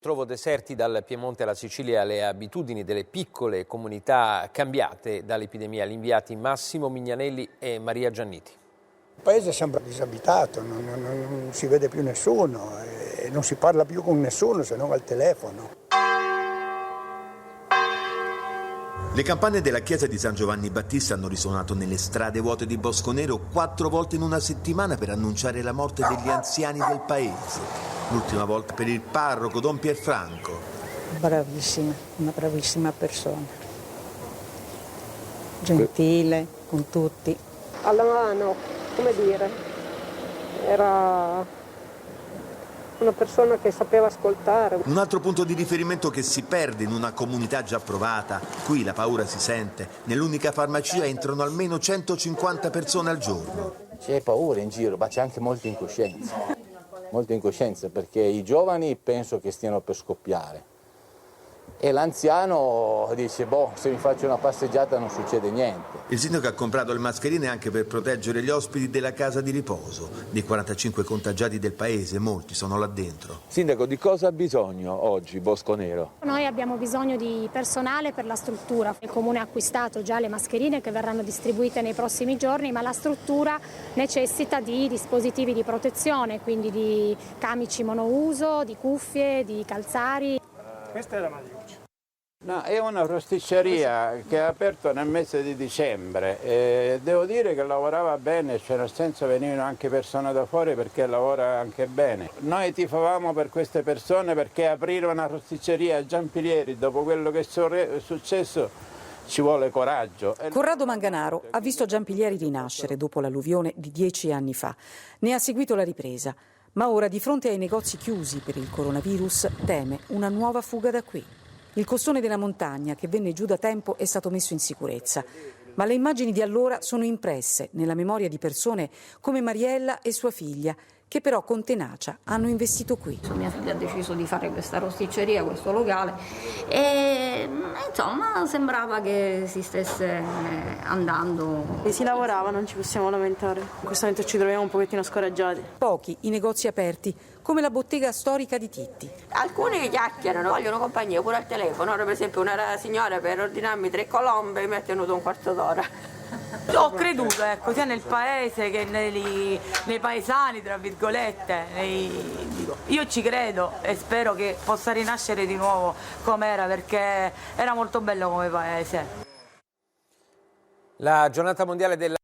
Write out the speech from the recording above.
Trovo deserti dal Piemonte alla Sicilia le abitudini delle piccole comunità cambiate dall'epidemia. Gli inviati Massimo Mignanelli e Maria Gianniti. Il paese sembra disabitato, non si vede più nessuno e non si parla più con nessuno se non al telefono. Le campane della chiesa di San Giovanni Battista hanno risuonato nelle strade vuote di Bosconero 4 volte in una settimana per annunciare la morte degli anziani del paese. L'ultima volta per il parroco Don Pierfranco. Bravissima, una bravissima persona. Gentile con tutti. Alla mano, come dire, era una persona che sapeva ascoltare. Un altro punto di riferimento che si perde in una comunità già provata. Qui la paura si sente. Nell'unica farmacia entrano almeno 150 persone al giorno. C'è paura in giro, ma c'è anche molta incoscienza. Molta incoscienza perché i giovani penso che stiano per scoppiare. E l'anziano dice, se mi faccio una passeggiata non succede niente. Il sindaco ha comprato le mascherine anche per proteggere gli ospiti della casa di riposo. Dei 45 contagiati del paese, molti sono là dentro. Sindaco, di cosa ha bisogno oggi Bosconero? Noi abbiamo bisogno di personale per la struttura. Il Comune ha acquistato già le mascherine che verranno distribuite nei prossimi giorni, ma la struttura necessita di dispositivi di protezione, quindi di camici monouso, di cuffie, di calzari. Questa è la Magliuccia. No, è una rosticceria che ha aperto nel mese di dicembre e devo dire che lavorava bene, cioè nel senso venivano anche persone da fuori perché lavora anche bene. Noi tifavamo per queste persone perché aprire una rosticceria a Giampilieri dopo quello che è successo ci vuole coraggio. Corrado Manganaro ha visto Giampilieri rinascere dopo l'alluvione di 10 anni fa. Ne ha seguito la ripresa, ma ora di fronte ai negozi chiusi per il coronavirus teme una nuova fuga da qui. Il costone della montagna che venne giù da tempo è stato messo in sicurezza, ma le immagini di allora sono impresse nella memoria di persone come Mariella e sua figlia, che però con tenacia hanno investito qui. Mia figlia ha deciso di fare questa rosticceria, questo locale e insomma sembrava che si stesse andando. Si lavorava, non ci possiamo lamentare. In questo momento ci troviamo un pochettino scoraggiati. Pochi i negozi aperti, come la bottega storica di Titti. Alcuni chiacchierano, vogliono compagnia pure al telefono. Ora per esempio una signora per ordinarmi 3 colombe mi ha tenuto un quarto d'ora. Ho creduto, sia nel paese che nei paesani, tra virgolette. Io ci credo e spero che possa rinascere di nuovo com'era, perché era molto bello come paese. La giornata mondiale della